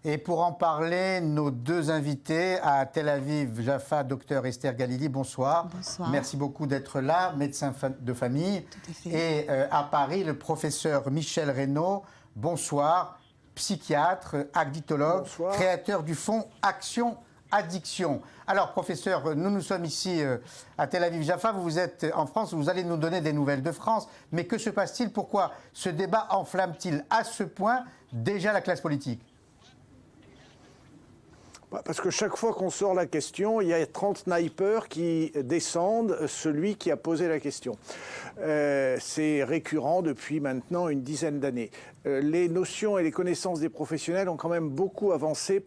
Et pour en parler, nos deux invités à Tel Aviv, Jaffa, docteur Esther Galili, bonsoir. Bonsoir. Merci beaucoup d'être là, médecin de famille. Tout à fait. Et à Paris, le professeur Michel Reynaud, bonsoir, psychiatre, addictologue, Bonsoir. créateur du fonds Action Addiction. Alors, professeur, nous sommes ici à Tel Aviv, Jaffa. Vous êtes en France, vous allez nous donner des nouvelles de France. Mais que se passe-t-il? Pourquoi ce débat enflamme-t-il à ce point déjà la classe politique? Parce que chaque fois qu'on sort la question, il y a 30 snipers qui descendent celui qui a posé la question. C'est récurrent depuis maintenant une dizaine d'années. Les notions et les connaissances des professionnels ont quand même beaucoup avancé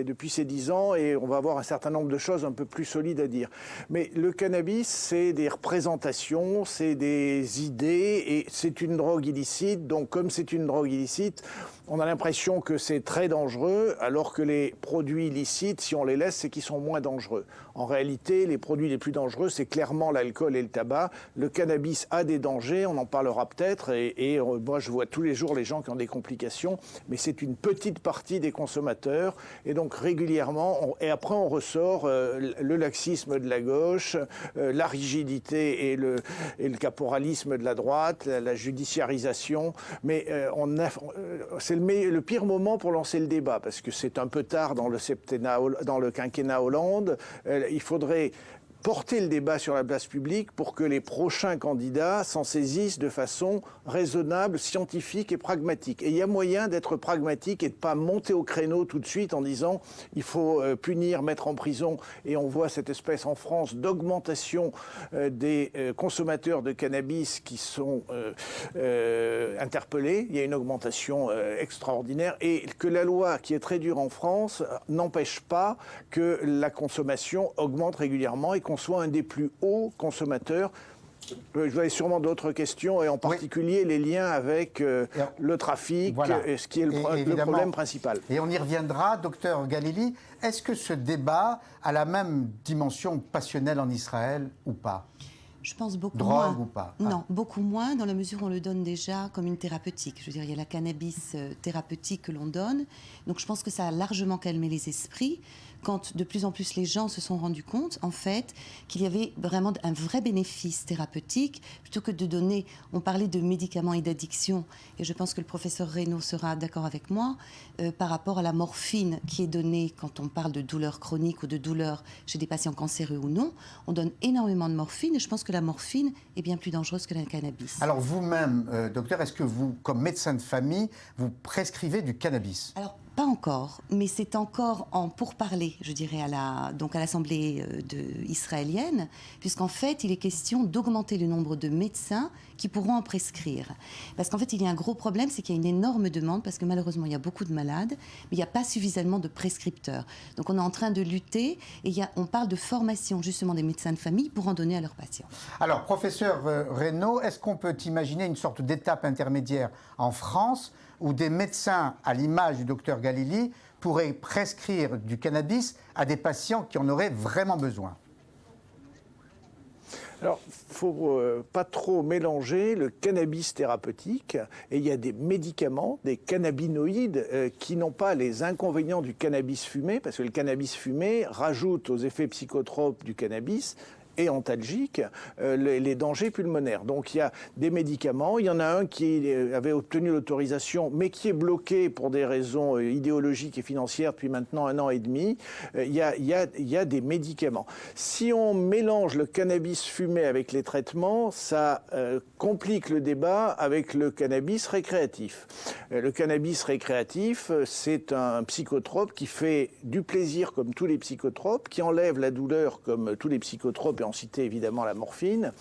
depuis ces 10 ans et on va avoir un certain nombre de choses un peu plus solides à dire. Mais le cannabis, c'est des représentations, c'est des idées et c'est une drogue illicite. Donc comme c'est une drogue illicite, on a l'impression que c'est très dangereux, alors que les produits illicites, si on les laisse, c'est qu'ils sont moins dangereux. En réalité, les produits les plus dangereux, c'est clairement l'alcool et le tabac. Le cannabis a des dangers, on en parlera peut-être, et moi je vois tous les jours les gens qui ont des complications, mais c'est une petite partie des consommateurs, et donc régulièrement, et après on ressort le laxisme de la gauche, la rigidité et le caporalisme de la droite, la judiciarisation, mais c'est le pire moment pour lancer le débat, parce que c'est un peu tard dans le quinquennat Hollande. Il faudrait porter le débat sur la place publique pour que les prochains candidats s'en saisissent de façon raisonnable, scientifique et pragmatique. Et il y a moyen d'être pragmatique et de ne pas monter au créneau tout de suite en disant il faut punir, mettre en prison. Et on voit cette espèce en France d'augmentation des consommateurs de cannabis qui sont interpellés. Il y a une augmentation extraordinaire. Et que la loi, qui est très dure en France, n'empêche pas que la consommation augmente régulièrement et qu'on soit un des plus hauts consommateurs. Vous avez sûrement d'autres questions, et en particulier les liens avec le trafic, voilà. Ce qui est le problème principal. Et on y reviendra, docteur Galili. Est-ce que ce débat a la même dimension passionnelle en Israël ou pas? Je pense beaucoup Drogue moins. ou pas? Non, beaucoup moins, dans la mesure où on le donne déjà comme une thérapeutique. Je veux dire, il y a la cannabis thérapeutique que l'on donne. Donc je pense que ça a largement calmé les esprits quand de plus en plus les gens se sont rendus compte, en fait, qu'il y avait vraiment un vrai bénéfice thérapeutique, plutôt que de donner, on parlait de médicaments et d'addiction, et je pense que le professeur Reynaud sera d'accord avec moi, par rapport à la morphine qui est donnée quand on parle de douleurs chroniques ou de douleurs chez des patients cancéreux ou non. On donne énormément de morphine, et je pense que la morphine est bien plus dangereuse que la cannabis. Alors vous-même, docteur, est-ce que vous, comme médecin de famille, vous prescrivez du cannabis? Alors, pas encore, mais c'est encore en pourparlers, je dirais, à l'Assemblée israélienne, puisqu'en fait, il est question d'augmenter le nombre de médecins qui pourront en prescrire. Parce qu'en fait, il y a un gros problème, c'est qu'il y a une énorme demande, parce que malheureusement, il y a beaucoup de malades, mais il n'y a pas suffisamment de prescripteurs. Donc, on est en train de lutter, et on parle de formation, justement, des médecins de famille pour en donner à leurs patients. Alors, professeur Reynaud, est-ce qu'on peut imaginer une sorte d'étape intermédiaire en France où des médecins, à l'image du docteur Galili, pourraient prescrire du cannabis à des patients qui en auraient vraiment besoin? Alors, il ne faut pas trop mélanger le cannabis thérapeutique, et il y a des médicaments, des cannabinoïdes, qui n'ont pas les inconvénients du cannabis fumé, parce que le cannabis fumé rajoute aux effets psychotropes du cannabis et antalgiques les dangers pulmonaires. Donc il y a des médicaments, il y en a un qui avait obtenu l'autorisation, mais qui est bloqué pour des raisons idéologiques et financières depuis maintenant 1 an et demi. Il y a des médicaments. Si on mélange le cannabis fumé avec les traitements, ça complique le débat avec le cannabis récréatif. Le cannabis récréatif, c'est un psychotrope qui fait du plaisir comme tous les psychotropes, qui enlève la douleur comme tous les psychotropes, et en citer évidemment la morphine,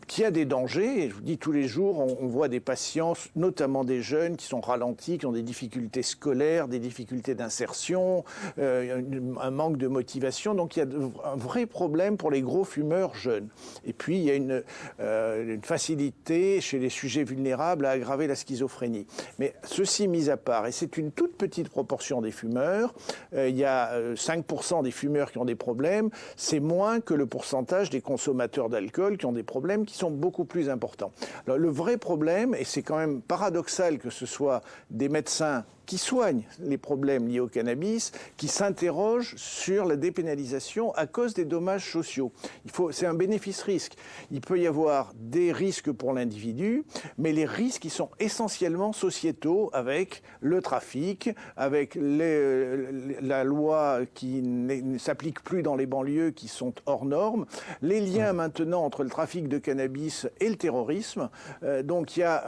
qui a des dangers. Et je vous dis, tous les jours, on voit des patients, notamment des jeunes, qui sont ralentis, qui ont des difficultés scolaires, des difficultés d'insertion, un manque de motivation. Donc il y a un vrai problème pour les gros fumeurs jeunes. Et puis il y a une facilité chez les sujets vulnérables à aggraver la schizophrénie. Mais ceci mis à part, et c'est une toute petite proportion des fumeurs, il y a 5% des fumeurs qui ont des problèmes, c'est moins que le pourcentage des consommateurs d'alcool qui ont des problèmes qui sont beaucoup plus importants. Alors, le vrai problème, et c'est quand même paradoxal que ce soit des médecins qui soignent les problèmes liés au cannabis, qui s'interrogent sur la dépénalisation à cause des dommages sociaux. C'est un bénéfice-risque. Il peut y avoir des risques pour l'individu, mais les risques qui sont essentiellement sociétaux avec le trafic, avec la loi qui ne s'applique plus dans les banlieues qui sont hors normes, les liens maintenant entre le trafic de cannabis et le terrorisme. Donc il y a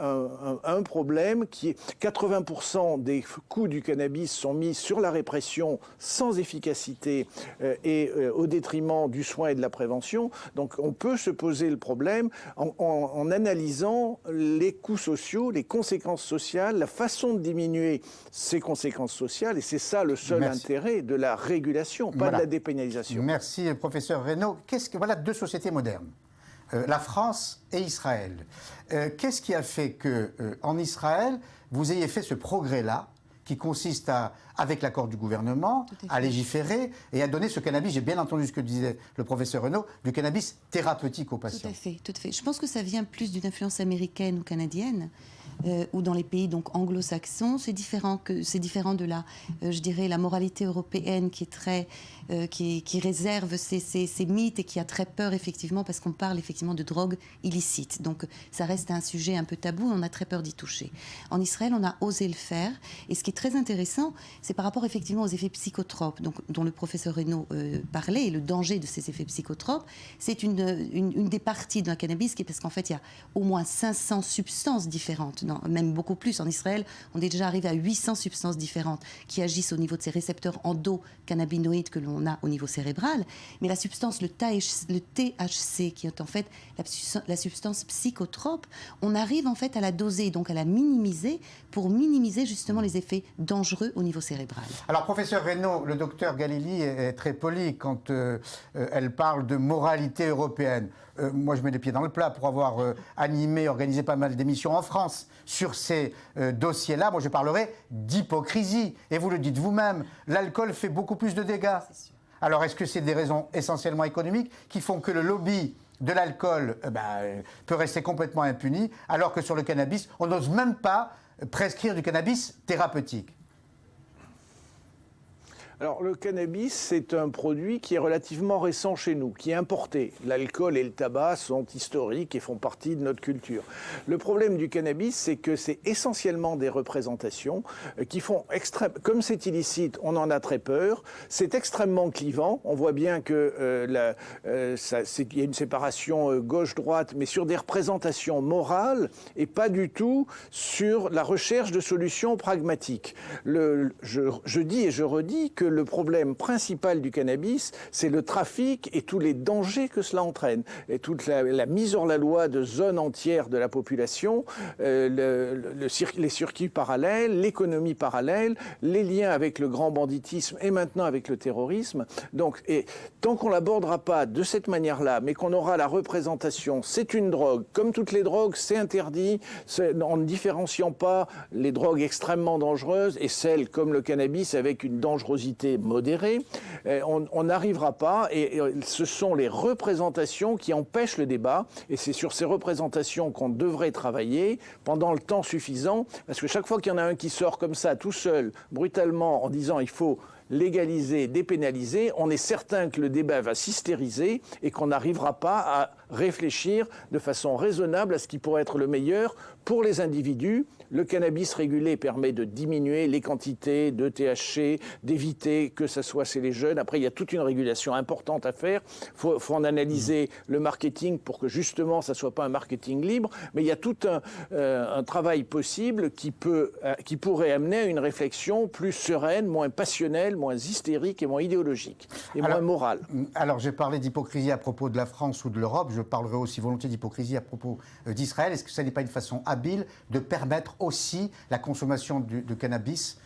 un problème qui est 80% des coûts du cannabis sont mis sur la répression sans efficacité et au détriment du soin et de la prévention. Donc on peut se poser le problème en analysant les coûts sociaux, les conséquences sociales, la façon de diminuer ces conséquences sociales. Et c'est ça le seul intérêt de la régulation, pas de la dépénalisation. Merci, professeur Reynaud. Voilà deux sociétés modernes. La France et Israël. Qu'est-ce qui a fait qu'en Israël, vous ayez fait ce progrès-là, qui consiste avec l'accord du gouvernement, à légiférer et à donner ce cannabis, j'ai bien entendu ce que disait le professeur Reynaud, du cannabis thérapeutique aux patients. Tout à fait. Je pense que ça vient plus d'une influence américaine ou canadienne, ou dans les pays donc anglo-saxons. C'est différent de je dirais, la moralité européenne qui est très, qui réserve ses mythes et qui a très peur effectivement parce qu'on parle effectivement de drogue illicite. Donc ça reste un sujet un peu tabou, on a très peur d'y toucher. En Israël, on a osé le faire, et ce qui est très intéressant, c'est par rapport effectivement aux effets psychotropes, donc, dont le professeur Reynaud parlait, et le danger de ces effets psychotropes. C'est une des parties d'un cannabis qui est parce qu'en fait il y a au moins 500 substances différentes, même beaucoup plus. En Israël, on est déjà arrivé à 800 substances différentes qui agissent au niveau de ces récepteurs endocannabinoïdes que l'on a au niveau cérébral. Mais la substance, le THC, qui est en fait la substance psychotrope, on arrive en fait à la doser, donc à la minimiser, pour minimiser justement les effets dangereux au niveau cérébral. Alors, professeur Reynaud, le docteur Galili est très poli quand elle parle de moralité européenne. Moi, je mets les pieds dans le plat pour avoir animé, organisé pas mal d'émissions en France sur ces dossiers-là. Moi, je parlerai d'hypocrisie. Et vous le dites vous-même, l'alcool fait beaucoup plus de dégâts. Alors, est-ce que c'est des raisons essentiellement économiques qui font que le lobby de l'alcool peut rester complètement impuni, alors que sur le cannabis, on n'ose même pas prescrire du cannabis thérapeutique? Alors, le cannabis, c'est un produit qui est relativement récent chez nous, qui est importé. L'alcool et le tabac sont historiques et font partie de notre culture. Le problème du cannabis, c'est que c'est essentiellement des représentations qui font comme c'est illicite, on en a très peur. C'est extrêmement clivant. On voit bien que il y a une séparation gauche-droite, mais sur des représentations morales et pas du tout sur la recherche de solutions pragmatiques. Je dis et je redis que le problème principal du cannabis, c'est le trafic et tous les dangers que cela entraîne. Et toute la mise hors la loi de zones entières de la population, les circuits parallèles, l'économie parallèle, les liens avec le grand banditisme et maintenant avec le terrorisme. Donc, et tant qu'on ne l'abordera pas de cette manière-là, mais qu'on aura la représentation, c'est une drogue. Comme toutes les drogues, c'est interdit, en ne différenciant pas les drogues extrêmement dangereuses et celles comme le cannabis avec une dangerosité modérée, on n'arrivera pas, et ce sont les représentations qui empêchent le débat, et c'est sur ces représentations qu'on devrait travailler pendant le temps suffisant, parce que chaque fois qu'il y en a un qui sort comme ça, tout seul, brutalement, en disant il faut légaliser, dépénaliser, on est certain que le débat va s'hystériser et qu'on n'arrivera pas à réfléchir de façon raisonnable à ce qui pourrait être le meilleur pour les individus. Le cannabis régulé permet de diminuer les quantités de THC, d'éviter que ça soit chez les jeunes. Après, il y a toute une régulation importante à faire. Faut en analyser le marketing pour que justement ça ne soit pas un marketing libre. Mais il y a tout un travail possible qui pourrait amener à une réflexion plus sereine, moins passionnelle, moins hystérique et moins idéologique et moins morale. Alors, j'ai parlé d'hypocrisie à propos de la France ou de l'Europe. Je parlerai aussi volontiers d'hypocrisie à propos d'Israël. Est-ce que ça n'est pas une façon habile de permettre aussi la consommation de cannabis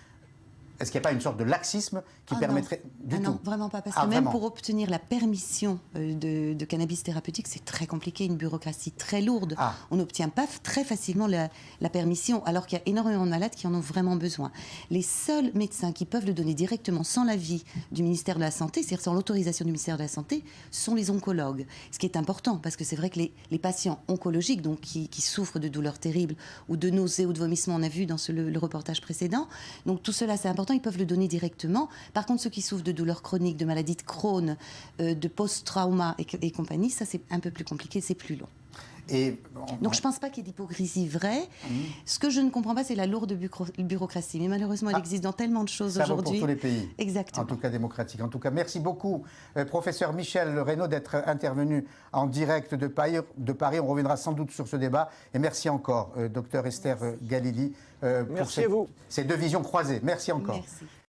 Est-ce qu'il n'y a pas une sorte de laxisme qui permettrait du tout? Non, vraiment pas. Parce que même pour obtenir la permission de cannabis thérapeutique, c'est très compliqué, une bureaucratie très lourde. On n'obtient pas très facilement la permission, alors qu'il y a énormément de malades qui en ont vraiment besoin. Les seuls médecins qui peuvent le donner directement sans l'avis du ministère de la Santé, c'est-à-dire sans l'autorisation du ministère de la Santé, sont les oncologues. Ce qui est important, parce que c'est vrai que les patients oncologiques, donc qui souffrent de douleurs terribles ou de nausées ou de vomissements, on a vu dans le reportage précédent, donc tout cela c'est important, ils peuvent le donner directement. Par contre, ceux qui souffrent de douleurs chroniques, de maladies de Crohn, de post-trauma et compagnie, ça c'est un peu plus compliqué, c'est plus long. Donc je ne pense pas qu'il y ait d'hypocrisie vraie. Ce que je ne comprends pas, c'est la lourde bureaucratie. Mais malheureusement, elle existe dans tellement de choses aujourd'hui. Ça vaut pour tous les pays. Exactement. En tout cas démocratiques. En tout cas, merci beaucoup, professeur Michel Reynaud, d'être intervenu en direct de Paris. On reviendra sans doute sur ce débat. Et merci encore, docteur Esther Galili, pour ces deux visions croisées. Merci encore. Merci.